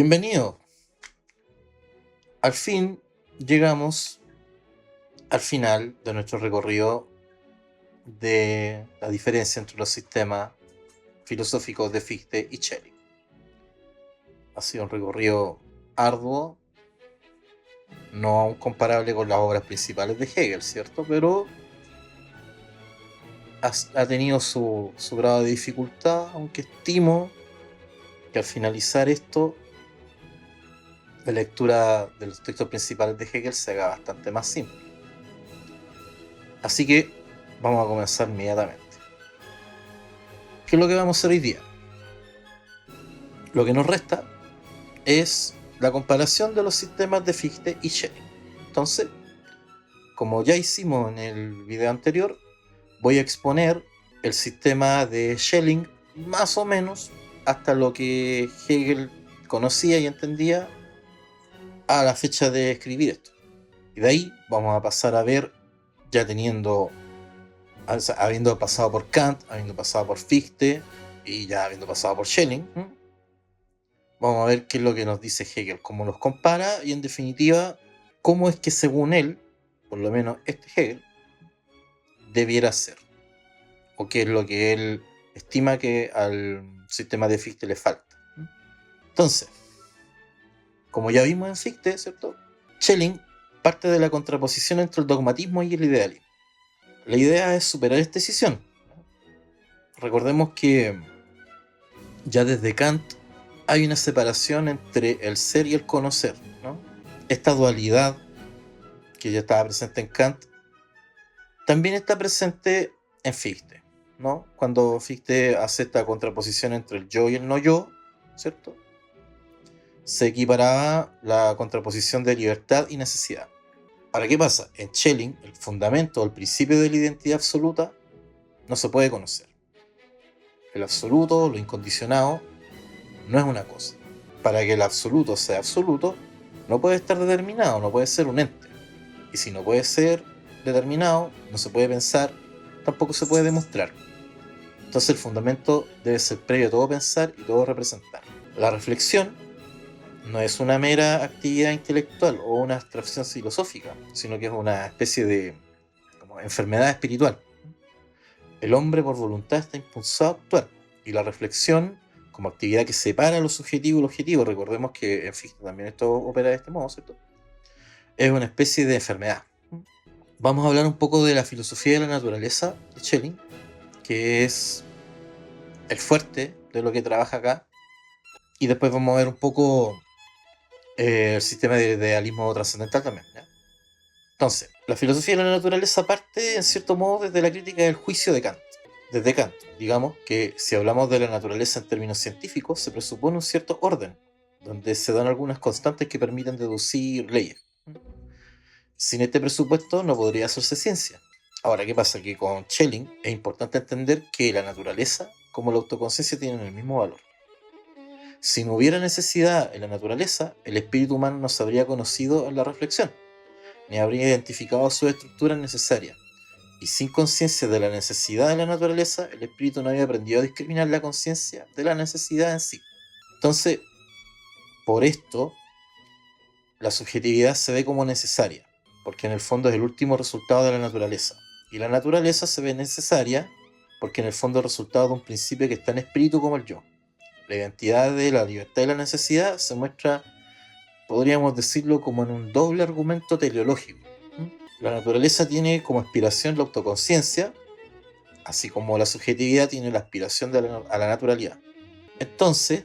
Bienvenido. Al fin llegamos al final de nuestro recorrido de la diferencia entre los sistemas filosóficos de Fichte y Schelling. Ha sido un recorrido arduo, no aún comparable con las obras principales de Hegel, ¿cierto? Pero ha tenido su grado de dificultad, aunque estimo que al finalizar esto, la lectura de los textos principales de Hegel se haga bastante más simple. Así que vamos a comenzar inmediatamente. ¿Qué es lo que vamos a hacer hoy día? Lo que nos resta es la comparación de los sistemas de Fichte y Schelling. Entonces, como ya hicimos en el video anterior, voy a exponer el sistema de Schelling más o menos hasta lo que Hegel conocía y entendía a la fecha de escribir esto. Y de ahí vamos a pasar a ver, ya habiendo pasado por Kant, habiendo pasado por Fichte y ya habiendo pasado por Schelling, vamos a ver qué es lo que nos dice Hegel, cómo los compara y en definitiva cómo es que según él, por lo menos este Hegel, debiera ser, o qué es lo que él estima que al sistema de Fichte le falta. Entonces, como ya vimos en Fichte, ¿cierto? Schelling parte de la contraposición entre el dogmatismo y el idealismo. La idea es superar esta escisión. Recordemos que ya desde Kant hay una separación entre el ser y el conocer, ¿no? Esta dualidad que ya estaba presente en Kant también está presente en Fichte, ¿no? Cuando Fichte hace esta contraposición entre el yo y el no yo, ¿cierto? Se equiparaba la contraposición de libertad y necesidad. Ahora, ¿qué pasa? En Schelling, el fundamento o el principio de la identidad absoluta no se puede conocer. El absoluto, lo incondicionado, no es una cosa. Para que el absoluto sea absoluto, no puede estar determinado, no puede ser un ente. Y si no puede ser determinado, no se puede pensar, tampoco se puede demostrar. Entonces el fundamento debe ser previo a todo pensar y todo representar. La reflexión no es una mera actividad intelectual o una abstracción filosófica, sino que es una especie de enfermedad espiritual. El hombre por voluntad está impulsado a actuar, y la reflexión, como actividad que separa lo subjetivo y lo objetivo, recordemos que en Fichte también esto opera de este modo, ¿cierto? Es una especie de enfermedad. Vamos a hablar un poco de la filosofía de la naturaleza de Schelling, que es el fuerte de lo que trabaja acá, y después vamos a ver un poco el sistema de idealismo trascendental también, ¿ya? Entonces, la filosofía de la naturaleza parte en cierto modo desde la crítica del juicio de Kant. Desde Kant, digamos que si hablamos de la naturaleza en términos científicos, se presupone un cierto orden, donde se dan algunas constantes que permiten deducir leyes. Sin este presupuesto no podría hacerse ciencia. Ahora, ¿qué pasa? Que con Schelling es importante entender que la naturaleza como la autoconciencia tienen el mismo valor. Si no hubiera necesidad en la naturaleza, el espíritu humano no se habría conocido en la reflexión, ni habría identificado sus estructuras necesarias. Y sin conciencia de la necesidad de la naturaleza, el espíritu no había aprendido a discriminar la conciencia de la necesidad en sí. Entonces, por esto, la subjetividad se ve como necesaria, porque en el fondo es el último resultado de la naturaleza. Y la naturaleza se ve necesaria porque en el fondo es el resultado de un principio que está en espíritu como el yo. La identidad de la libertad y la necesidad se muestra, podríamos decirlo, como en un doble argumento teleológico. La naturaleza tiene como aspiración la autoconciencia, así como la subjetividad tiene la aspiración a la naturalidad. Entonces,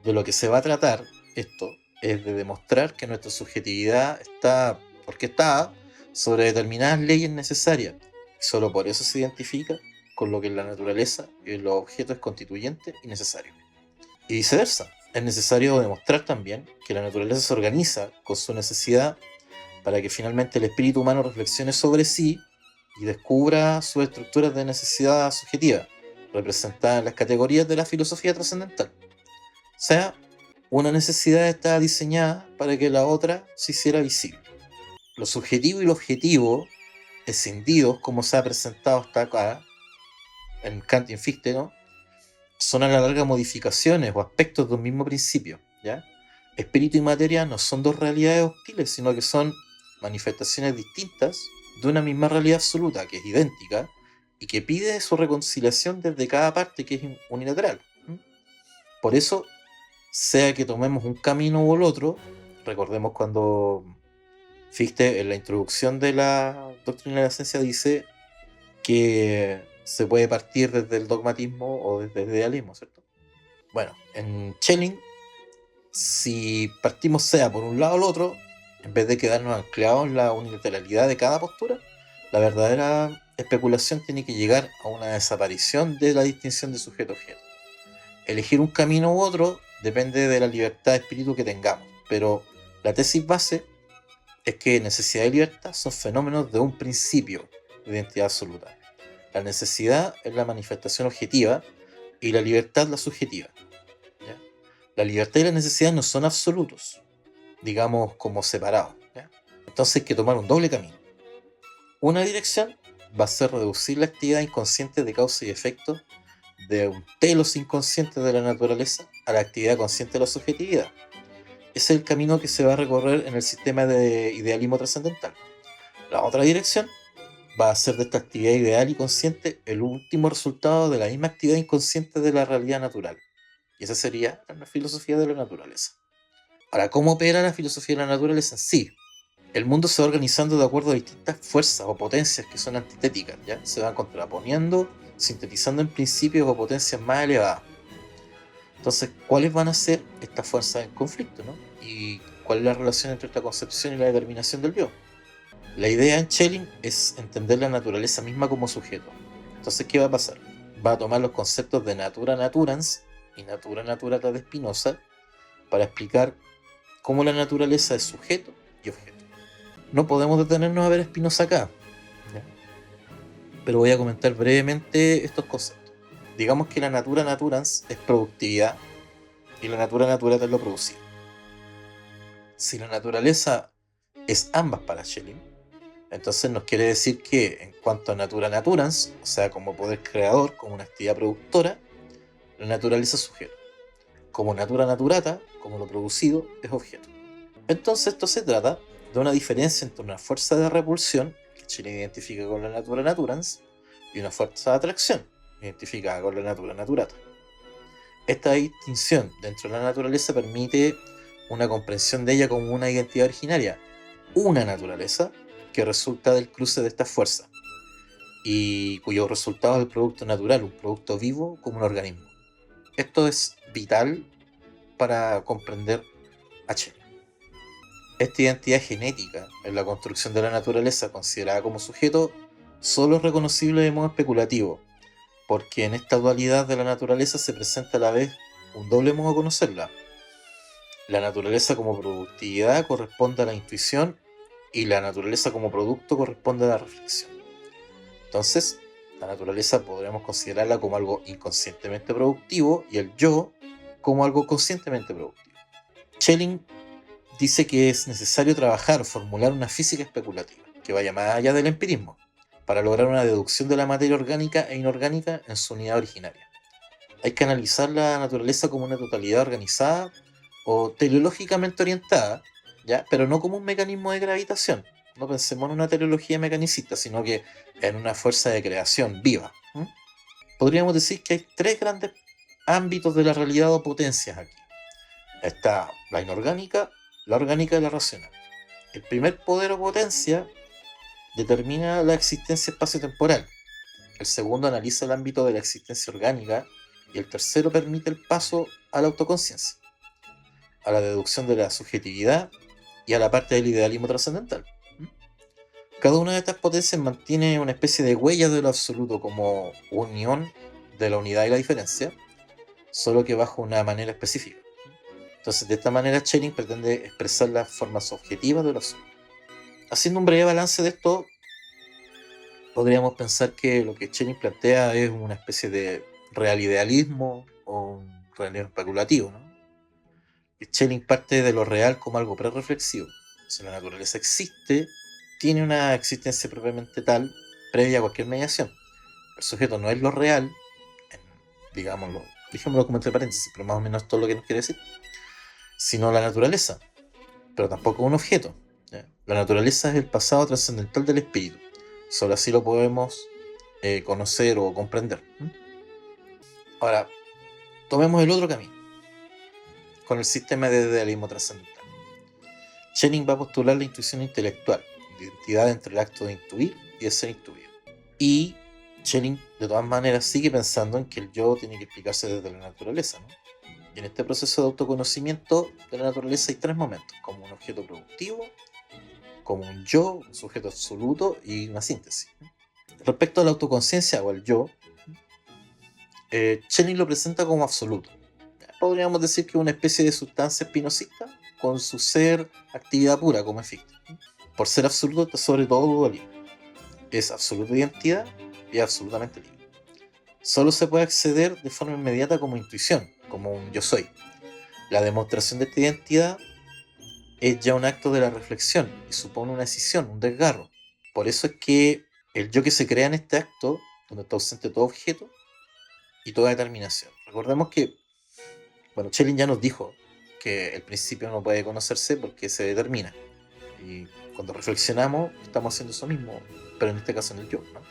de lo que se va a tratar esto es de demostrar que nuestra subjetividad está orquestada sobre determinadas leyes necesarias, y solo por eso se identifica con lo que en la naturaleza y en los objetos es constituyente y necesario. Y viceversa, es necesario demostrar también que la naturaleza se organiza con su necesidad para que finalmente el espíritu humano reflexione sobre sí y descubra sus estructuras de necesidad subjetiva, representadas en las categorías de la filosofía trascendental. O sea, una necesidad está diseñada para que la otra se hiciera visible. Lo subjetivo y lo objetivo, escindidos como se ha presentado hasta acá, en Kant y en Fichte, ¿no?, son a la larga modificaciones o aspectos de un mismo principio, ¿ya? Espíritu y materia no son dos realidades hostiles, sino que son manifestaciones distintas de una misma realidad absoluta, que es idéntica, y que pide su reconciliación desde cada parte, que es unilateral. Por eso, sea que tomemos un camino u el otro, recordemos cuando Fichte en la introducción de la doctrina de la ciencia dice que se puede partir desde el dogmatismo o desde el idealismo, ¿cierto? Bueno, en Schelling, si partimos sea por un lado o el otro, en vez de quedarnos anclados en la unilateralidad de cada postura, la verdadera especulación tiene que llegar a una desaparición de la distinción de sujeto-objeto. Elegir un camino u otro depende de la libertad de espíritu que tengamos, pero la tesis base es que necesidad y libertad son fenómenos de un principio de identidad absoluta. La necesidad es la manifestación objetiva y la libertad la subjetiva. ¿Ya? La libertad y la necesidad no son absolutos, digamos como separados. ¿Ya? Entonces hay que tomar un doble camino. Una dirección va a ser reducir la actividad inconsciente de causa y efecto de un telos inconsciente de la naturaleza a la actividad consciente de la subjetividad. Ese es el camino que se va a recorrer en el sistema de idealismo trascendental. La otra dirección va a ser de esta actividad ideal y consciente el último resultado de la misma actividad inconsciente de la realidad natural. Y esa sería la filosofía de la naturaleza. Ahora, ¿cómo opera la filosofía de la naturaleza en sí? El mundo se va organizando de acuerdo a distintas fuerzas o potencias que son antitéticas, ¿ya? Se van contraponiendo, sintetizando en principios o potencias más elevadas. Entonces, ¿cuáles van a ser estas fuerzas en conflicto, ¿no? ¿Y cuál es la relación entre esta concepción y la determinación del yo? La idea en Schelling es entender la naturaleza misma como sujeto. Entonces, ¿qué va a pasar? Va a tomar los conceptos de natura naturans y natura naturata de Spinoza para explicar cómo la naturaleza es sujeto y objeto. No podemos detenernos a ver a Spinoza acá, ¿ya? Pero voy a comentar brevemente estos conceptos. Digamos que la natura naturans es productividad y la natura naturata es lo producido. Si la naturaleza es ambas para Schelling, entonces nos quiere decir que en cuanto a natura naturans, o sea, como poder creador, como una actividad productora, la naturaleza es sujeto. Como natura naturata, como lo producido, es objeto. Entonces esto se trata de una diferencia entre una fuerza de repulsión, que Schelling identifica con la natura naturans, y una fuerza de atracción, identificada con la natura naturata. Esta distinción dentro de la naturaleza permite una comprensión de ella como una identidad originaria, una naturaleza que resulta del cruce de estas fuerzas y cuyo resultado es el producto natural, un producto vivo como un organismo. Esto es vital para comprender a Schelling. Esta identidad genética en la construcción de la naturaleza considerada como sujeto solo es reconocible de modo especulativo, porque en esta dualidad de la naturaleza se presenta a la vez un doble modo de conocerla. La naturaleza como productividad corresponde a la intuición y la naturaleza como producto corresponde a la reflexión. Entonces, la naturaleza podríamos considerarla como algo inconscientemente productivo y el yo como algo conscientemente productivo. Schelling dice que es necesario trabajar o formular una física especulativa que vaya más allá del empirismo para lograr una deducción de la materia orgánica e inorgánica en su unidad originaria. Hay que analizar la naturaleza como una totalidad organizada o teleológicamente orientada, ¿ya? Pero no como un mecanismo de gravitación. No pensemos en una teleología mecanicista, sino que en una fuerza de creación viva. Podríamos decir que hay tres grandes ámbitos de la realidad o potencias aquí. Está la inorgánica, la orgánica y la racional. El primer poder o potencia determina la existencia espacio-temporal. El segundo analiza el ámbito de la existencia orgánica y el tercero permite el paso a la autoconciencia, a la deducción de la subjetividad y a la parte del idealismo trascendental. Cada una de estas potencias mantiene una especie de huella de lo absoluto como unión de la unidad y la diferencia, solo que bajo una manera específica. Entonces, de esta manera, Schelling pretende expresar las formas objetivas de lo absoluto. Haciendo un breve balance de esto, podríamos pensar que lo que Schelling plantea es una especie de real idealismo o un realismo especulativo, ¿no? Schelling parte de lo real como algo prereflexivo. Si la naturaleza existe, tiene una existencia propiamente tal, previa a cualquier mediación. El sujeto no es lo real, digámoslo como entre paréntesis, pero más o menos todo lo que nos quiere decir, sino la naturaleza, pero tampoco un objeto. ¿Ya? La naturaleza es el pasado trascendental del espíritu. Solo así lo podemos conocer o comprender. Ahora, tomemos el otro camino, con el sistema de idealismo trascendental. Schelling va a postular la intuición intelectual, la identidad entre el acto de intuir y de ser intuido. Y Schelling, de todas maneras, sigue pensando en que el yo tiene que explicarse desde la naturaleza, ¿no? Y en este proceso de autoconocimiento de la naturaleza hay tres momentos, como un objeto productivo, como un yo, un sujeto absoluto y una síntesis. Respecto a la autoconciencia o al yo, Schelling lo presenta como absoluto. Podríamos decir que es una especie de sustancia espinosista con su ser actividad pura como efecto. Por ser absoluto está sobre todo dualismo. Es absoluta identidad y es absolutamente libre. Solo se puede acceder de forma inmediata como intuición, como un yo soy. La demostración de esta identidad es ya un acto de la reflexión y supone una decisión, un desgarro. Por eso es que el yo que se crea en este acto, donde está ausente todo objeto y toda determinación. Recordemos que, bueno, Schelling ya nos dijo que el principio no puede conocerse porque se determina. Y cuando reflexionamos, estamos haciendo eso mismo, pero en este caso en el yo, ¿no?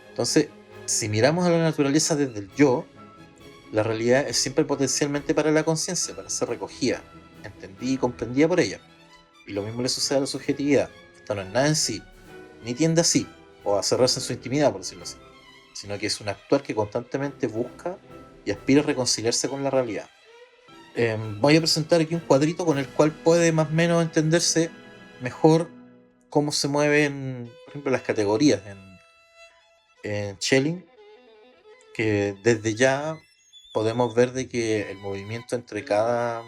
Entonces, si miramos a la naturaleza desde el yo, la realidad es siempre potencialmente para la conciencia, para ser recogida, entendida y comprendida por ella. Y lo mismo le sucede a la subjetividad. Esta no es nada en sí, ni tiende a sí, o a cerrarse en su intimidad, por decirlo así, sino que es un actuar que constantemente busca y aspira a reconciliarse con la realidad. Voy a presentar aquí un cuadrito con el cual puede más o menos entenderse mejor cómo se mueven, por ejemplo, las categorías en Schelling, que desde ya podemos ver de que el movimiento entre cada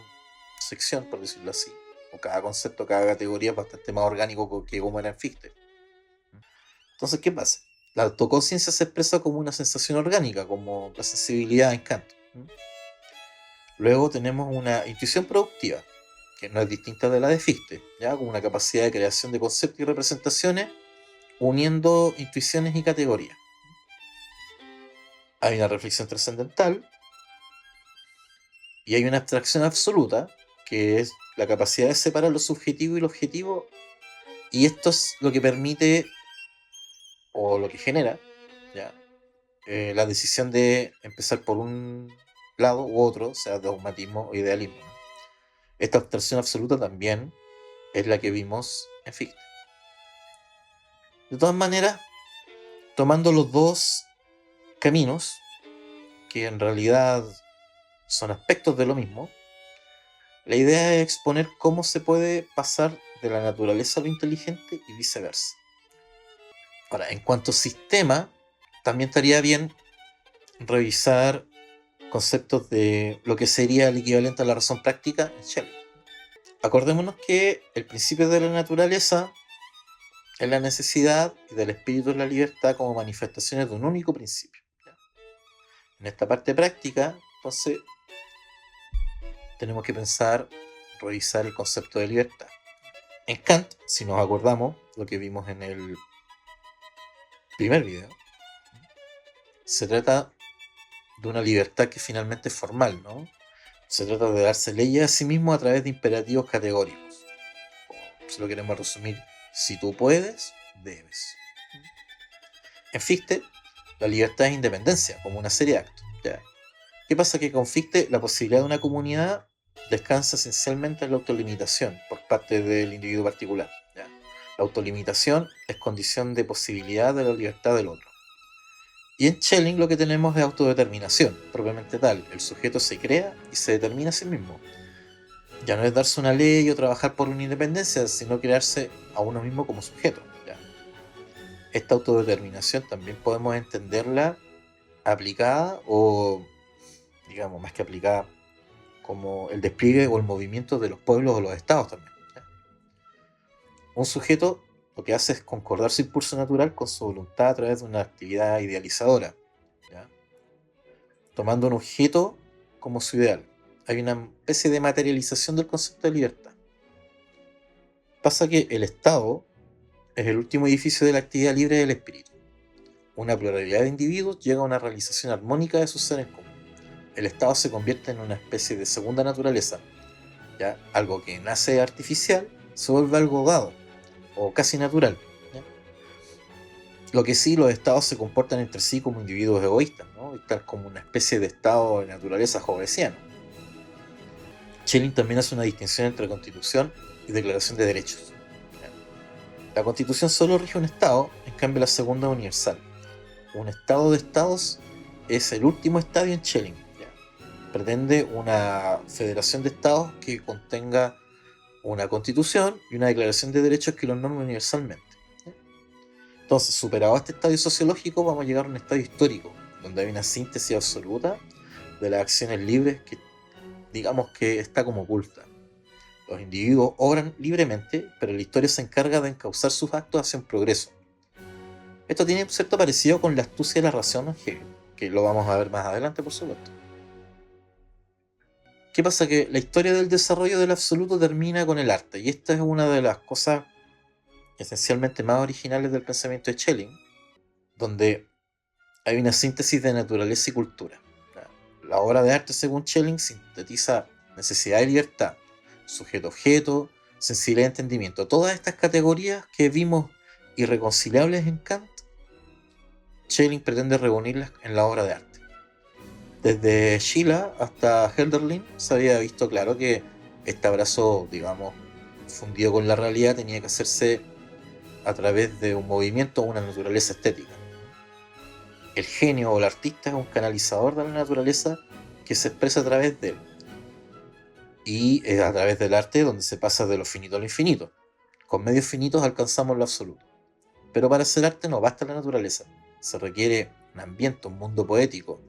sección, por decirlo así, o cada concepto, cada categoría es bastante más orgánico que como era en Fichte. Entonces, ¿qué pasa? La autoconciencia se expresa como una sensación orgánica, como la sensibilidad en Kant. Luego tenemos una intuición productiva, que no es distinta de la de Fichte, ¿ya? Con una capacidad de creación de conceptos y representaciones, uniendo intuiciones y categorías. Hay una reflexión trascendental y hay una abstracción absoluta, que es la capacidad de separar lo subjetivo y lo objetivo, y esto es lo que permite, o lo que genera, ¿ya? La decisión de empezar por un lado u otro, sea dogmatismo o idealismo, ¿no? Esta abstracción absoluta también es la que vimos en Fichte. De todas maneras, tomando los dos caminos, que en realidad son aspectos de lo mismo, la idea es exponer cómo se puede pasar de la naturaleza a lo inteligente y viceversa. Ahora, en cuanto a sistema, también estaría bien revisar conceptos de lo que sería el equivalente a la razón práctica en Schelling. Acordémonos que el principio de la naturaleza es la necesidad y del espíritu es la libertad como manifestaciones de un único principio. En esta parte práctica, entonces, tenemos que pensar, revisar el concepto de libertad. En Kant, si nos acordamos, lo que vimos en el primer video, se trata de una libertad que finalmente es formal, ¿no? Se trata de darse leyes a sí mismo a través de imperativos categóricos. O, si lo queremos resumir, si tú puedes, debes. En Fichte, la libertad es independencia, como una serie de actos. ¿Ya? ¿Qué pasa? Que con Fichte la posibilidad de una comunidad descansa esencialmente en la autolimitación por parte del individuo particular. ¿Ya? La autolimitación es condición de posibilidad de la libertad del otro. Y en Schelling lo que tenemos es autodeterminación, propiamente tal. El sujeto se crea y se determina a sí mismo. Ya no es darse una ley o trabajar por una independencia, sino crearse a uno mismo como sujeto. ¿Ya? Esta autodeterminación también podemos entenderla aplicada o, digamos, más que aplicada, como el despliegue o el movimiento de los pueblos o los estados también. ¿Ya? Un sujeto lo que hace es concordar su impulso natural con su voluntad a través de una actividad idealizadora, ¿ya? Tomando un objeto como su ideal. Hay una especie de materialización del concepto de libertad. Pasa que el Estado es el último edificio de la actividad libre del espíritu. Una pluralidad de individuos llega a una realización armónica de sus seres comunes. el Estado se convierte en una especie de segunda naturaleza, ¿ya? Algo que nace artificial se vuelve algo dado, o casi natural, ¿ya? Lo que sí, los estados se comportan entre sí como individuos egoístas, ¿no? Y tal como una especie de estado de naturaleza hobbesiano. Schelling también hace una distinción entre constitución y declaración de derechos. La constitución solo rige un estado, en cambio la segunda es universal. Un estado de estados es el último estadio en Schelling. Pretende una federación de estados que contenga una constitución y una declaración de derechos que los norme universalmente. Entonces, superado este estadio sociológico, vamos a llegar a un estadio histórico, donde hay una síntesis absoluta de las acciones libres que, digamos que está como oculta. Los individuos obran libremente, pero la historia se encarga de encauzar sus actos hacia un progreso. Esto tiene un cierto parecido con la astucia de la razón en Hegel, que lo vamos a ver más adelante, por supuesto. ¿Qué pasa? Que la historia del desarrollo del absoluto termina con el arte, y esta es una de las cosas esencialmente más originales del pensamiento de Schelling, donde hay una síntesis de naturaleza y cultura. La obra de arte, según Schelling, sintetiza necesidad y libertad, sujeto-objeto, sensibilidad y entendimiento. Todas estas categorías que vimos irreconciliables en Kant, Schelling pretende reunirlas en la obra de arte. Desde Schiller hasta Hölderlin se había visto claro que este abrazo, digamos, fundido con la realidad tenía que hacerse a través de un movimiento o una naturaleza estética. El genio o el artista es un canalizador de la naturaleza que se expresa a través de él. Y es a través del arte donde se pasa de lo finito a lo infinito. Con medios finitos alcanzamos lo absoluto. Pero para hacer arte no basta la naturaleza. Se requiere un ambiente, un mundo poético,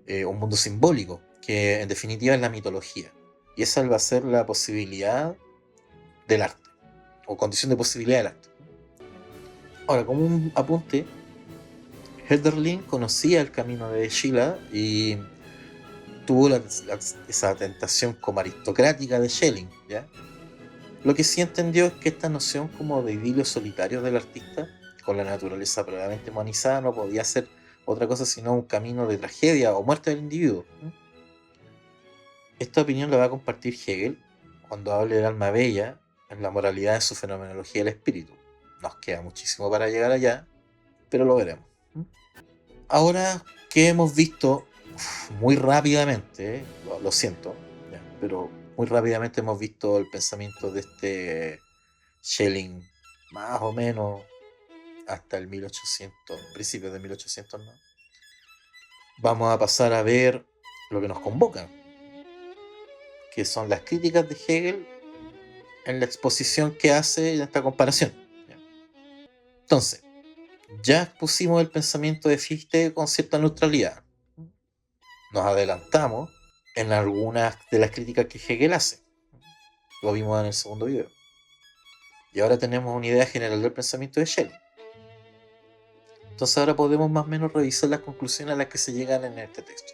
un mundo simbólico, que en definitiva es la mitología. Y esa va a ser la posibilidad del arte, o condición de posibilidad del arte. Ahora, como un apunte, Hölderlin conocía el camino de Schiller y tuvo esa tentación como aristocrática de Schelling, ¿ya? Lo que sí entendió es que esta noción como de idilio solitario del artista, con la naturaleza previamente humanizada, no podía ser otra cosa sino un camino de tragedia o muerte del individuo. Esta opinión la va a compartir Hegel cuando hable del alma bella en la moralidad de su fenomenología del espíritu. Nos queda muchísimo para llegar allá, pero lo veremos. Ahora que hemos visto muy rápidamente, lo siento, ya, pero muy rápidamente hemos visto el pensamiento de este Schelling, más o menos hasta el 1800, principios de 1800, ¿no? Vamos a pasar a ver lo que nos convoca, que son las críticas de Hegel en la exposición que hace en esta comparación. Entonces, ya expusimos el pensamiento de Fichte con cierta neutralidad. Nos adelantamos en algunas de las críticas que Hegel hace. Lo vimos en el segundo video. Y ahora tenemos una idea general del pensamiento de Schelling. Entonces ahora podemos más o menos revisar las conclusiones a las que se llegan en este texto.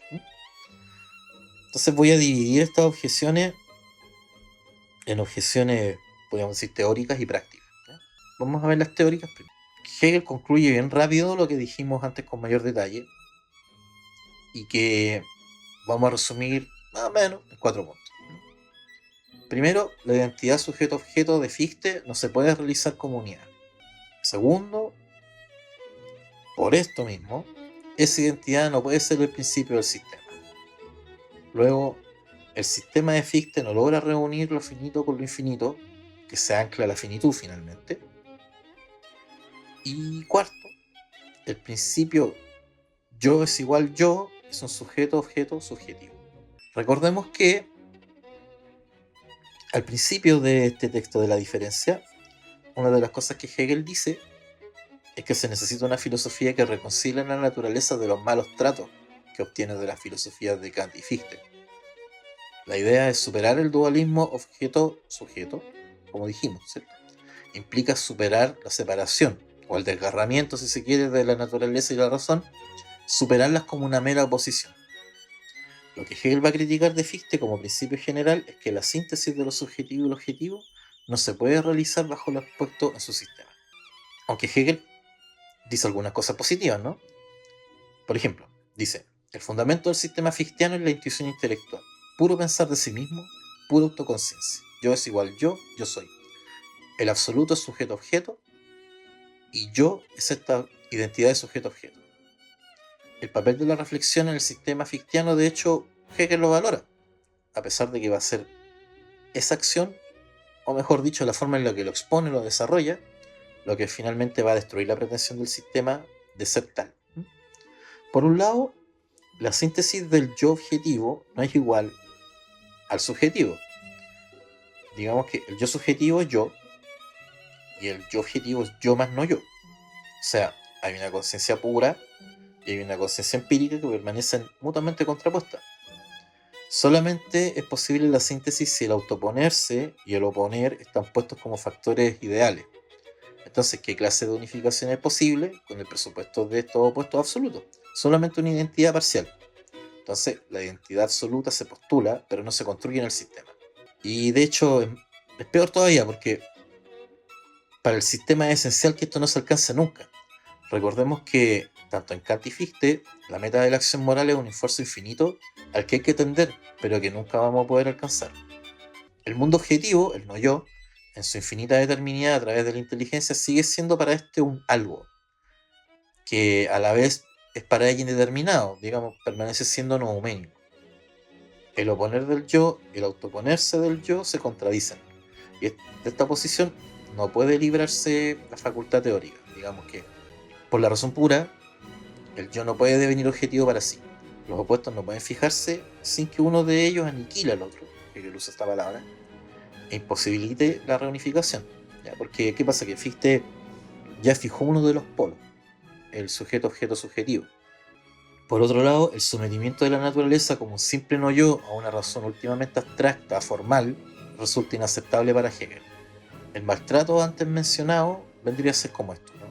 Entonces voy a dividir estas objeciones en objeciones, podríamos decir, teóricas y prácticas. Vamos a ver las teóricas primero. Hegel concluye bien rápido lo que dijimos antes con mayor detalle y que vamos a resumir más o menos en 4 puntos. Primero, la identidad sujeto-objeto de Fichte no se puede realizar como unidad. Segundo, por esto mismo, esa identidad no puede ser el principio del sistema. Luego, el sistema de Fichte no logra reunir lo finito con lo infinito, que se ancla a la finitud finalmente. Y cuarto, el principio yo es igual yo es un sujeto-objeto subjetivo. Recordemos que al principio de este texto de la diferencia, una de las cosas que Hegel dice es que se necesita una filosofía que reconcilie la naturaleza de los malos tratos que obtiene de las filosofías de Kant y Fichte. La idea es superar el dualismo objeto-sujeto, como dijimos, ¿cierto? Implica superar la separación, o el desgarramiento, si se quiere, de la naturaleza y la razón, superarlas como una mera oposición. Lo que Hegel va a criticar de Fichte como principio general es que la síntesis de lo subjetivo y lo objetivo no se puede realizar bajo lo expuesto en su sistema. Aunque Hegel dice algunas cosas positivas, ¿no? Por ejemplo, dice, El fundamento del sistema fichteano es la intuición intelectual, puro pensar de sí mismo, pura autoconciencia. Yo es igual yo soy. El absoluto es sujeto-objeto y yo es esta identidad de sujeto-objeto. El papel de la reflexión en el sistema fichteano, de hecho, Hegel lo valora, a pesar de que va a ser esa acción, o mejor dicho, la forma en la que lo expone, lo desarrolla, lo que finalmente va a destruir la pretensión del sistema de ser tal. Por un lado, la síntesis del yo objetivo no es igual al subjetivo. Digamos que el yo subjetivo es yo y el yo objetivo es yo más no yo. O sea, hay una conciencia pura y hay una conciencia empírica que permanecen mutuamente contrapuestas. Solamente es posible la síntesis si el autoponerse y el oponer están puestos como factores ideales. Entonces, ¿qué clase de unificación es posible con el presupuesto de estos opuestos absolutos? Solamente una identidad parcial. Entonces, la identidad absoluta se postula, pero no se construye en el sistema. Y de hecho, es peor todavía, porque para el sistema es esencial que esto no se alcance nunca. Recordemos que, tanto en Kant y Fichte, la meta de la acción moral es un esfuerzo infinito al que hay que tender, pero que nunca vamos a poder alcanzar. El mundo objetivo, el no yo, en su infinita determinidad a través de la inteligencia, sigue siendo para este un algo, que a la vez es para ella indeterminado, digamos, permanece siendo nouménico. El oponer del yo y el autoponerse del yo se contradicen. Y de esta posición no puede librarse la facultad teórica. Digamos que, por la razón pura, el yo no puede devenir objetivo para sí. Los opuestos no pueden fijarse sin que uno de ellos aniquile al otro, que usa esta palabra, e imposibilite la reunificación. ¿Ya? Porque, ¿qué pasa? Que Fichte ya fijó uno de los polos, el sujeto-objeto subjetivo. Por otro lado, el sometimiento de la naturaleza como un simple no yo a una razón últimamente abstracta, formal, resulta inaceptable para Hegel. El maltrato antes mencionado vendría a ser como esto, ¿no?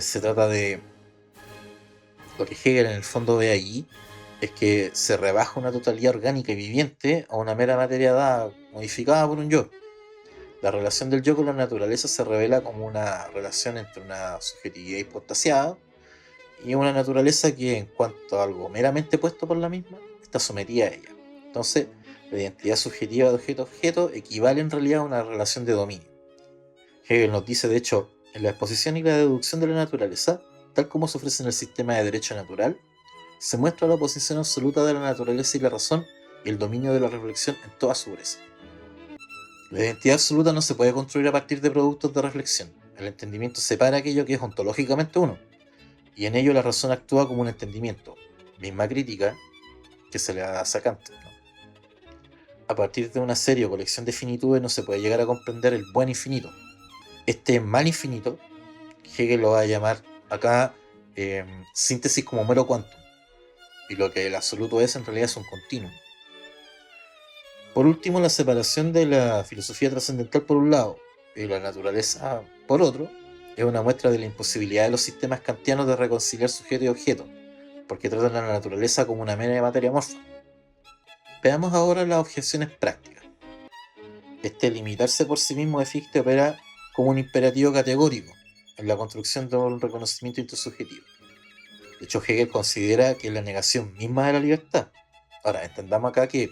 Se trata de lo que Hegel en el fondo ve allí, es que se rebaja una totalidad orgánica y viviente a una mera materia dada, modificada por un yo. La relación del yo con la naturaleza se revela como una relación entre una subjetividad hipostasiada y una naturaleza que, en cuanto a algo meramente puesto por la misma, está sometida a ella. Entonces, la identidad subjetiva de objeto-objeto equivale en realidad a una relación de dominio. Hegel nos dice, de hecho, en la exposición y la deducción de la naturaleza, tal como se ofrece en el sistema de derecho natural, se muestra la oposición absoluta de la naturaleza y la razón y el dominio de la reflexión en toda su dureza. La identidad absoluta no se puede construir a partir de productos de reflexión. El entendimiento separa aquello que es ontológicamente uno, y en ello la razón actúa como un entendimiento, misma crítica que se le hace a Kant, ¿no? A partir de una serie o colección de finitudes no se puede llegar a comprender el buen infinito. Este mal infinito, Hegel lo va a llamar acá síntesis como mero quantum, y lo que el absoluto es en realidad es un continuum. Por último, la separación de la filosofía trascendental por un lado y la naturaleza por otro es una muestra de la imposibilidad de los sistemas kantianos de reconciliar sujeto y objeto, porque tratan a la naturaleza como una mera materia amorfa. Veamos ahora las objeciones prácticas. Este limitarse por sí mismo de Fichte opera como un imperativo categórico en la construcción de un reconocimiento intersubjetivo. De hecho, Hegel considera que es la negación misma de la libertad. Ahora, entendamos acá que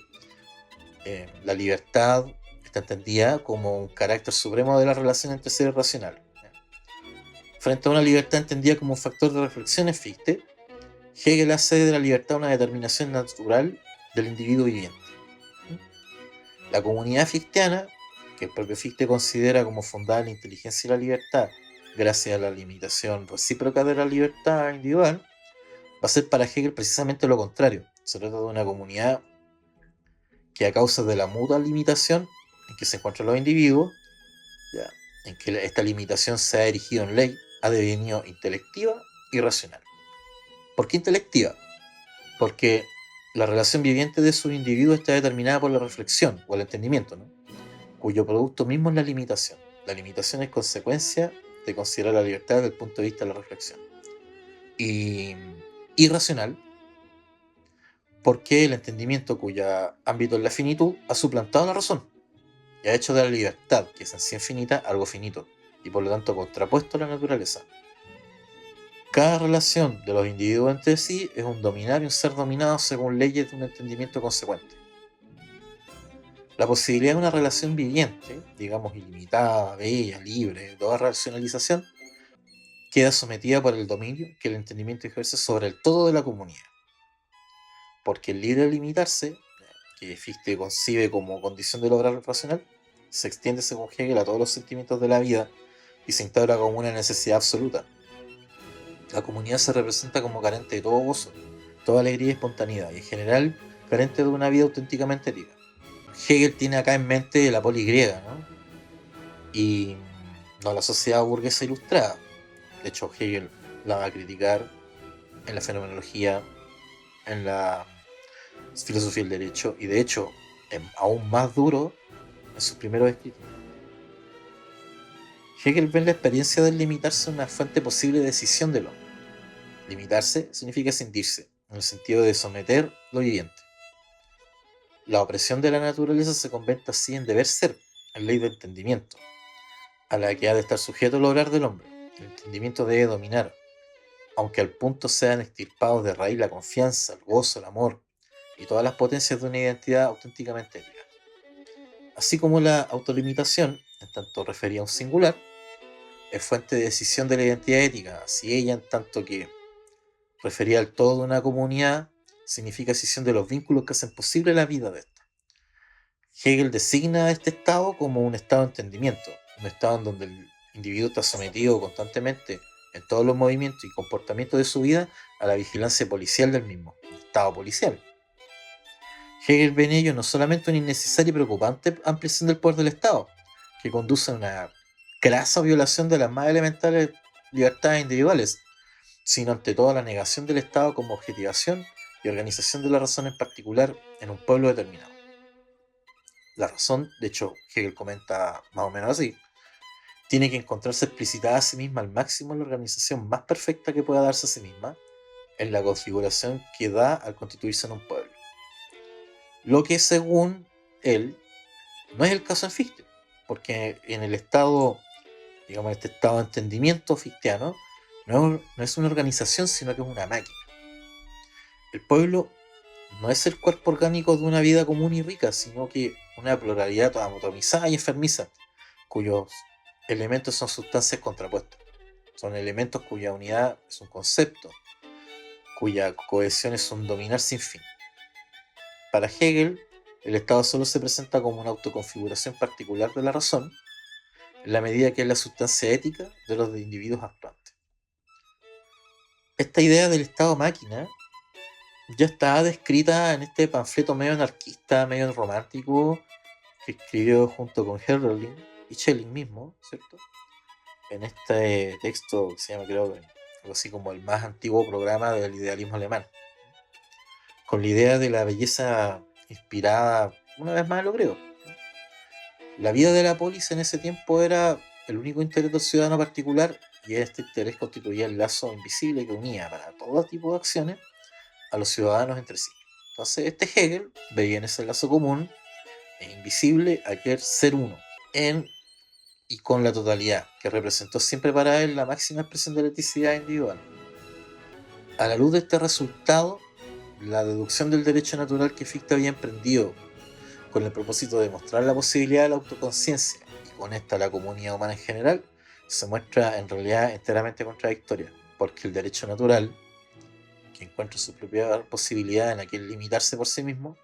la libertad está entendida como un carácter supremo de la relación entre seres racionales. Frente a una libertad entendida como un factor de reflexión en Fichte, Hegel hace de la libertad una determinación natural del individuo viviente. La comunidad fichteana, que el propio Fichte considera como fundada en la inteligencia y la libertad, gracias a la limitación recíproca de la libertad individual, va a ser para Hegel precisamente lo contrario. Se trata de una comunidad que, a causa de la mutua limitación en que se encuentran los individuos, ¿ya?, en que esta limitación se ha erigido en ley, ha devenido intelectiva y racional. ¿Por qué intelectiva? Porque la relación viviente de sus individuos está determinada por la reflexión o el entendimiento, ¿no?, cuyo producto mismo es la limitación. La limitación es consecuencia de considerar la libertad desde el punto de vista de la reflexión. Y irracional, porque el entendimiento, cuyo ámbito es la finitud, ha suplantado la razón y ha hecho de la libertad, que es en sí infinita, algo finito y por lo tanto contrapuesto a la naturaleza. Cada relación de los individuos entre sí es un dominar y un ser dominado según leyes de un entendimiento consecuente. La posibilidad de una relación viviente, digamos ilimitada, bella, libre, de toda racionalización, queda sometida por el dominio que el entendimiento ejerce sobre el todo de la comunidad. Porque el libre limitarse, que Fichte concibe como condición del obrar racional, se extiende según Hegel a todos los sentimientos de la vida y se instaura como una necesidad absoluta. La comunidad se representa como carente de todo gozo, toda alegría y espontaneidad, y en general carente de una vida auténticamente ética. Hegel tiene acá en mente la poli griega, ¿no? Y no la sociedad burguesa ilustrada. De hecho, Hegel la va a criticar en la fenomenología, en la filosofía del derecho, y de hecho, aún más duro, en sus primeros escritos. Hegel ve la experiencia del limitarse una fuente posible de decisión del hombre. Limitarse significa escindirse, en el sentido de someter lo viviente. La opresión de la naturaleza se convierte así en deber ser, en ley de entendimiento, a la que ha de estar sujeto el obrar del hombre. El entendimiento debe dominar, aunque al punto sean extirpados de raíz la confianza, el gozo, el amor y todas las potencias de una identidad auténticamente ética. Así como la autolimitación, en tanto refería a un singular, es fuente de decisión de la identidad ética, así ella, en tanto que refería al todo de una comunidad, significa decisión de los vínculos que hacen posible la vida de esta. Hegel designa a este estado como un estado de entendimiento, un estado en donde el individuo está sometido constantemente en todos los movimientos y comportamientos de su vida a la vigilancia policial del mismo, un estado policial. Hegel ve en ello no solamente una innecesaria y preocupante ampliación del poder del Estado, que conduce a una crasa violación de las más elementales libertades individuales, sino ante todo la negación del Estado como objetivación y organización de la razón en particular en un pueblo determinado. La razón, de hecho, Hegel comenta más o menos así, tiene que encontrarse explicitada a sí misma al máximo en la organización más perfecta que pueda darse a sí misma, en la configuración que da al constituirse en un pueblo. Lo que según él no es el caso en Fichte, porque en el estado, digamos, este estado de entendimiento fichteano, no es una organización, sino que es una máquina. El pueblo no es el cuerpo orgánico de una vida común y rica, sino que una pluralidad atomizada y enfermiza, cuyos elementos son sustancias contrapuestas. Son elementos cuya unidad es un concepto, cuya cohesión es un dominar sin fin. Para Hegel, el Estado solo se presenta como una autoconfiguración particular de la razón, en la medida que es la sustancia ética de los individuos actuantes. Esta idea del Estado máquina ya está descrita en este panfleto medio anarquista, medio romántico, que escribió junto con Hölderlin y Schelling mismo, ¿cierto? En este texto que se llama, creo, algo así como el más antiguo programa del idealismo alemán, con la idea de la belleza inspirada, una vez más, en lo griego. La vida de la polis en ese tiempo era el único interés del ciudadano particular, y este interés constituía el lazo invisible que unía para todo tipo de acciones a los ciudadanos entre sí. Entonces este Hegel veía en ese lazo común e invisible aquel ser uno, en y con la totalidad, que representó siempre para él la máxima expresión de la eticidad individual. A la luz de este resultado, la deducción del derecho natural que Fichte había emprendido con el propósito de mostrar la posibilidad de la autoconciencia, y con esta la comunidad humana en general, se muestra en realidad enteramente contradictoria, porque el derecho natural, que encuentra su propia posibilidad en aquel limitarse por sí mismo,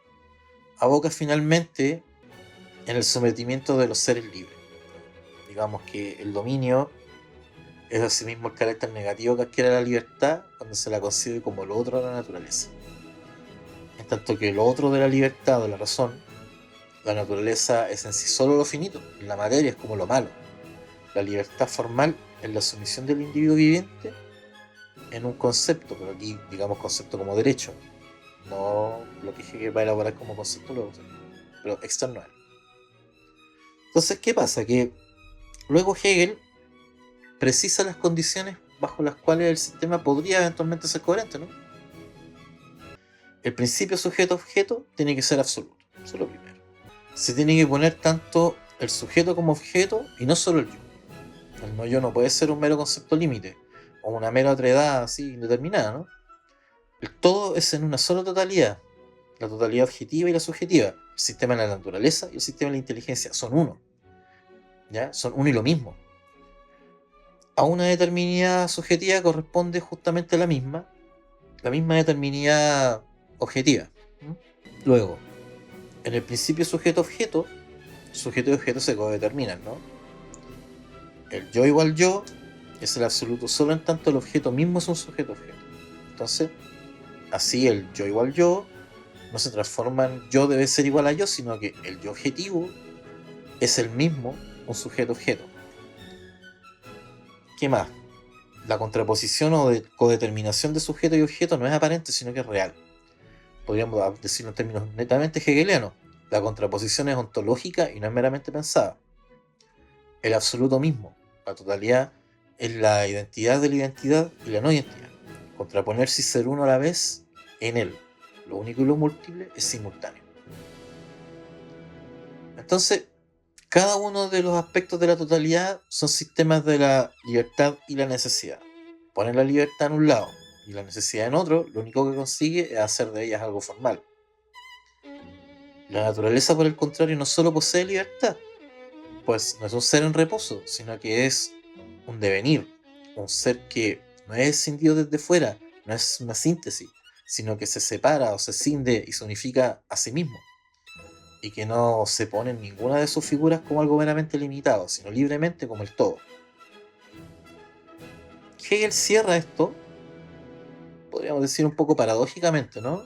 aboca finalmente en el sometimiento de los seres libres. Digamos que el dominio es asimismo el carácter negativo que adquiere la libertad cuando se la concibe como lo otro de la naturaleza. En tanto que lo otro de la libertad, de la razón, la naturaleza es en sí solo lo finito, la materia es como lo malo. La libertad formal es la sumisión del individuo viviente en un concepto, pero aquí digamos concepto como derecho, no lo que Hegel va a elaborar como concepto luego, pero externo a él. Entonces, ¿qué pasa? Que luego Hegel precisa las condiciones bajo las cuales el sistema podría eventualmente ser coherente, ¿no? El principio sujeto-objeto tiene que ser absoluto, eso es lo primero. Se tiene que poner tanto el sujeto como objeto y no solo el yo. El no yo no puede ser un mero concepto límite o una mera otredad así indeterminada, ¿no? El todo es en una sola totalidad, la totalidad objetiva y la subjetiva. El sistema de la naturaleza y el sistema de la inteligencia son uno, ¿ya? Son uno y lo mismo. A una determinada subjetiva corresponde justamente la misma determinada objetiva. Luego, en el principio sujeto y objeto se codeterminan, ¿no? El yo igual yo es el absoluto solo en tanto el objeto mismo es un sujeto-objeto. Entonces, así el yo igual yo no se transforma en yo debe ser igual a yo, sino que el yo objetivo es el mismo un sujeto-objeto. ¿Qué más? La contraposición o codeterminación de sujeto y objeto no es aparente, sino que es real. Podríamos decirlo en términos netamente hegelianos. La contraposición es ontológica y no es meramente pensada. El absoluto mismo, la totalidad, es la identidad de la identidad y la no identidad. Contraponerse y ser uno a la vez en él. Lo único y lo múltiple es simultáneo. Entonces, cada uno de los aspectos de la totalidad son sistemas de la libertad y la necesidad. Poner la libertad en un lado y la necesidad en otro, lo único que consigue es hacer de ellas algo formal. La naturaleza, por el contrario, no solo posee libertad, pues no es un ser en reposo, sino que es un devenir, un ser que no es escindido desde fuera, no es una síntesis, sino que se separa o se cinde y se unifica a sí mismo, y que no se pone en ninguna de sus figuras como algo meramente limitado, sino libremente como el todo. Hegel cierra esto, podríamos decir un poco paradójicamente, ¿no?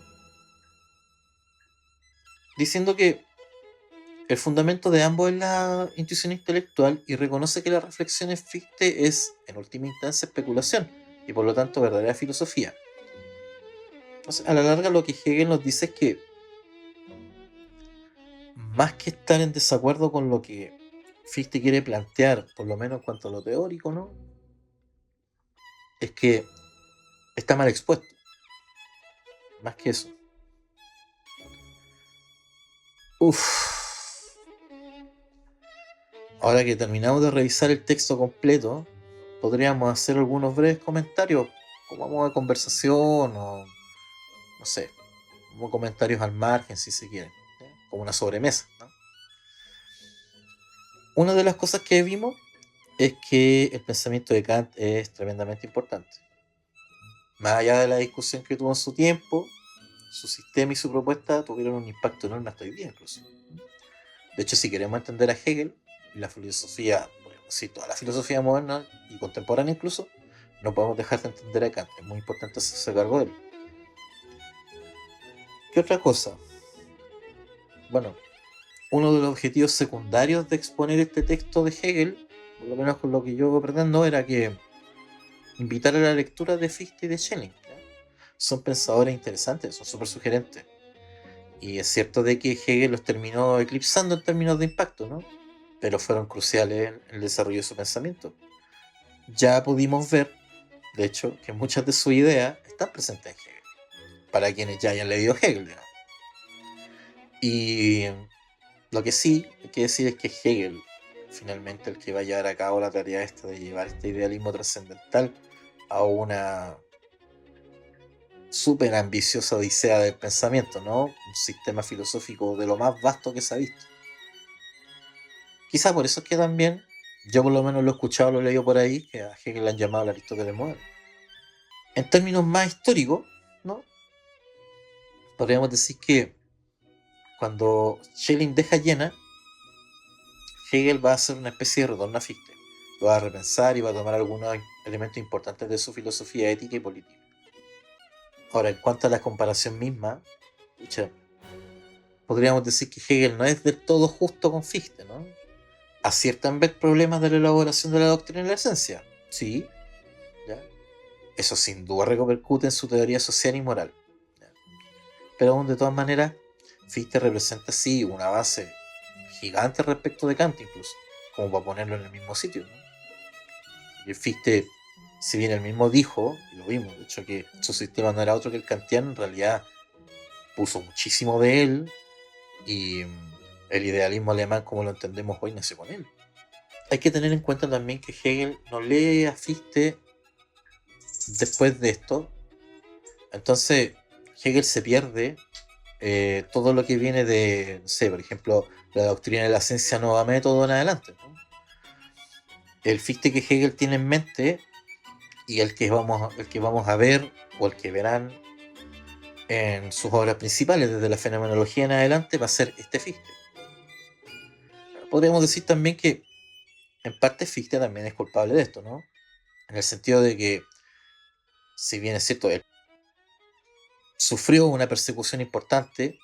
Diciendo que el fundamento de ambos es la intuición intelectual y reconoce que la reflexión en Fichte es, en última instancia, especulación y por lo tanto verdadera filosofía. Entonces, a la larga lo que Hegel nos dice es que más que estar en desacuerdo con lo que Fichte quiere plantear, por lo menos en cuanto a lo teórico, ¿no? Es que está mal expuesto. Más que eso. Ahora que terminamos de revisar el texto completo, podríamos hacer algunos breves comentarios, como modo de conversación o, no sé, como comentarios al margen, si se quiere, ¿sí? Como una sobremesa, ¿no? Una de las cosas que vimos es que el pensamiento de Kant es tremendamente importante. Más allá de la discusión que tuvo en su tiempo, su sistema y su propuesta tuvieron un impacto enorme hasta hoy día incluso. De hecho, si queremos entender a Hegel y la filosofía, podemos decir, toda la filosofía moderna y contemporánea incluso, no podemos dejar de entender a Kant. Es muy importante hacerse cargo de él. ¿Qué otra cosa? Bueno, uno de los objetivos secundarios de exponer este texto de Hegel, por lo menos con lo que yo pretendo, era que invitar a la lectura de Fichte y de Schelling. ¿Ya? Son pensadores interesantes, son súper sugerentes. Y es cierto de que Hegel los terminó eclipsando en términos de impacto, ¿no? Pero fueron cruciales en el desarrollo de su pensamiento. Ya pudimos ver, de hecho, que muchas de sus ideas están presentes en Hegel, para quienes ya hayan leído Hegel, digamos. Y lo que sí hay que decir es que Hegel, finalmente, el que va a llevar a cabo la tarea esta de llevar este idealismo trascendental a una súper ambiciosa odisea del pensamiento, ¿no? Un sistema filosófico de lo más vasto que se ha visto. Quizá por eso es que también, yo por lo menos lo he escuchado, lo he leído por ahí, que a Hegel le han llamado el Aristóteles moderno. En términos más históricos, ¿no? Podríamos decir que cuando Schelling deja Jena, Hegel va a hacer una especie de retorno a Fichte. Lo va a repensar y va a tomar algunos elementos importantes de su filosofía ética y política. Ahora, en cuanto a la comparación misma, pucha, podríamos decir que Hegel no es del todo justo con Fichte, ¿no? ¿Aciertan ver problemas de la elaboración de la doctrina de la esencia? Sí, ¿ya? Eso sin duda repercute en su teoría social y moral. ¿Ya? Pero aún de todas maneras, Fichte representa sí una base gigante respecto de Kant incluso, como para ponerlo en el mismo sitio, ¿no? Y Fichte, si bien él mismo dijo, y lo vimos, de hecho que su sistema no era otro que el kantiano, en realidad puso muchísimo de él y el idealismo alemán como lo entendemos hoy nació con él. Hay que tener en cuenta también que Hegel no lee a Fichte después de esto. Entonces, Hegel se pierde todo lo que viene de, no sé, por ejemplo, la doctrina de la esencia nueva método en adelante, ¿no? El Fichte que Hegel tiene en mente y el que vamos a ver o el que verán en sus obras principales desde la fenomenología en adelante va a ser este Fichte. Podríamos decir también que en parte Fichte también es culpable de esto, ¿no? En el sentido de que, si bien es cierto, él sufrió una persecución importante,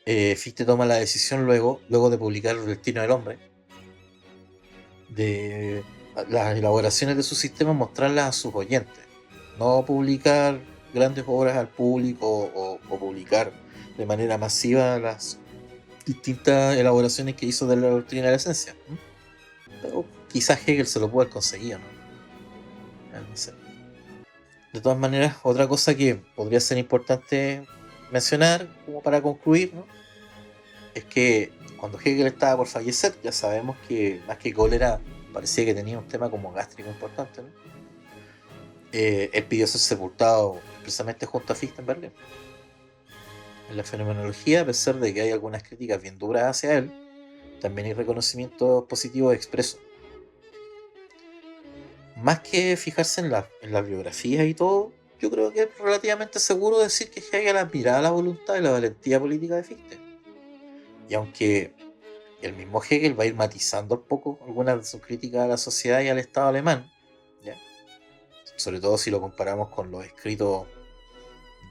Fichte toma la decisión luego de publicar El destino del hombre, de las elaboraciones de su sistema mostrarlas a sus oyentes, no publicar grandes obras al público o publicar de manera masiva las distintas elaboraciones que hizo de la doctrina de la esencia. Pero quizás Hegel se lo pudo haber conseguido, ¿no? No sé. De todas maneras, otra cosa que podría ser importante mencionar, como para concluir, ¿no?, es que cuando Hegel estaba por fallecer, ya sabemos que más que cólera, parecía que tenía un tema como gástrico importante, ¿no? Él pidió ser sepultado precisamente junto a Fichte en Berlín. En la fenomenología, a pesar de que hay algunas críticas bien duras hacia él, también hay reconocimientos positivos expresos. Más que fijarse en las biografías y todo, yo creo que es relativamente seguro decir que Hegel admiraba la voluntad y la valentía política de Fichte. Y aunque el mismo Hegel va a ir matizando un poco algunas de sus críticas a la sociedad y al Estado alemán, ¿ya?, sobre todo si lo comparamos con los escritos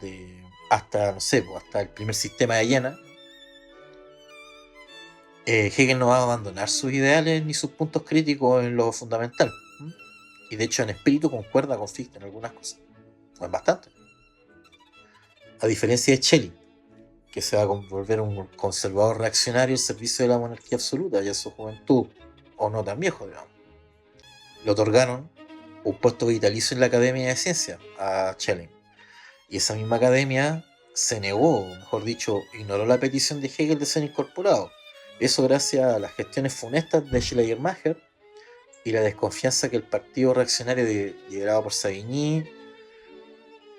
de hasta, no sé, hasta el primer sistema de Jena, Hegel no va a abandonar sus ideales ni sus puntos críticos en lo fundamental. Y de hecho en espíritu concuerda con Fichte en algunas cosas, o en bastante. A diferencia de Schelling, que se va a volver un conservador reaccionario al servicio de la monarquía absoluta y a su juventud, o no tan viejo, digamos. Le otorgaron un puesto vitalicio en la Academia de Ciencias a Schelling. Y esa misma academia se negó, o mejor dicho, ignoró la petición de Hegel de ser incorporado. Eso gracias a las gestiones funestas de Schleiermacher y la desconfianza que el partido reaccionario liderado por Savigny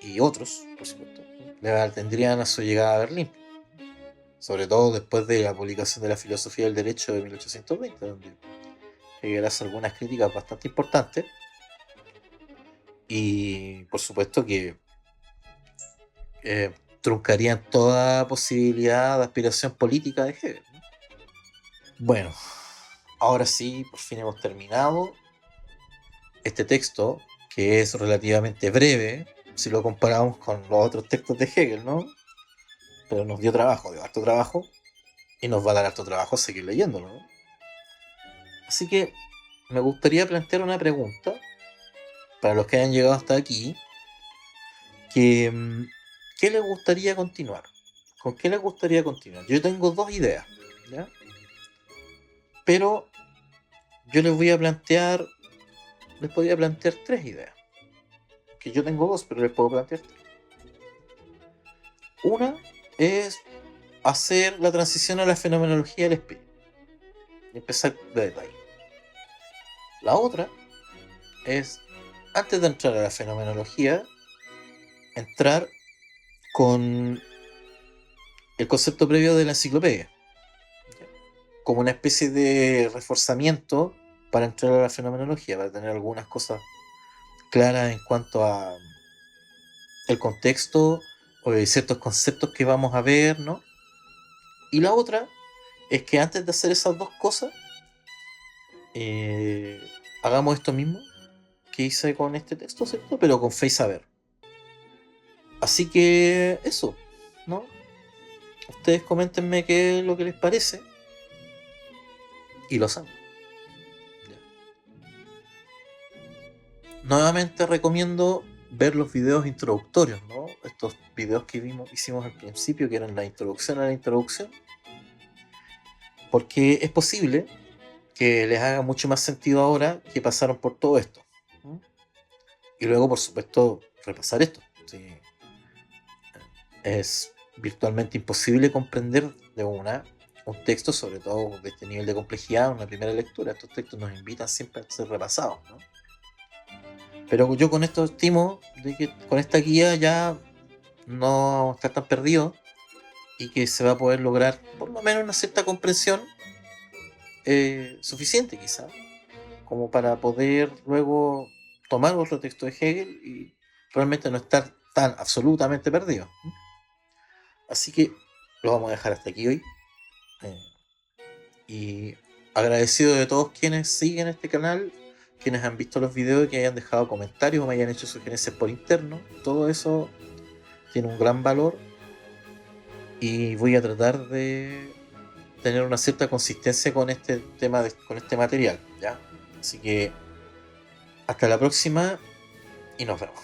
y otros, por supuesto, le tendrían a su llegada a Berlín. Sobre todo después de la publicación de la Filosofía del Derecho de 1820, donde Hegel hace algunas críticas bastante importantes. Y por supuesto que truncarían toda posibilidad de aspiración política de Hegel, ¿no? Bueno, ahora sí, por fin hemos terminado este texto, que es relativamente breve, si lo comparamos con los otros textos de Hegel, ¿no? Pero nos dio harto trabajo, y nos va a dar harto trabajo seguir leyéndolo, ¿no? Así que me gustaría plantear una pregunta para los que hayan llegado hasta aquí, que ¿qué les gustaría continuar? ¿Con qué les gustaría continuar? Yo tengo dos ideas, ¿ya? Pero yo les podría plantear tres ideas. Que yo tengo dos, pero les puedo plantear tres. Una es hacer la transición a la fenomenología del espíritu y empezar desde ahí. La otra es, antes de entrar a la fenomenología, entrar con el concepto previo de la enciclopedia, como una especie de reforzamiento para entrar a la fenomenología, para tener algunas cosas claras en cuanto a el contexto o ciertos conceptos que vamos a ver, ¿no? Y la otra es que antes de hacer esas dos cosas, hagamos esto mismo que hice con este texto, ¿cierto? Pero con fe y saber. Así que eso, ¿no? Ustedes coméntenme qué es lo que les parece y lo saben. Nuevamente recomiendo ver los videos introductorios, ¿no? Estos videos que hicimos al principio, que eran la introducción a la introducción, porque es posible que les haga mucho más sentido ahora que pasaron por todo esto. Y luego, por supuesto, repasar esto. Sí. Es virtualmente imposible comprender de un texto, sobre todo de este nivel de complejidad, en una primera lectura. Estos textos nos invitan siempre a ser repasados, ¿no? Pero yo con esto estimo de que con esta guía ya no vamos a estar tan perdidos y que se va a poder lograr por lo menos una cierta comprensión suficiente quizá, como para poder luego tomar otro texto de Hegel y realmente no estar tan absolutamente perdido. Así que lo vamos a dejar hasta aquí hoy. Eh, y agradecido de todos quienes siguen este canal, quienes han visto los videos, que hayan dejado comentarios o me hayan hecho sugerencias por interno. Todo eso tiene un gran valor y voy a tratar de tener una cierta consistencia con este tema, con este material, ¿ya? Así que hasta la próxima y nos vemos.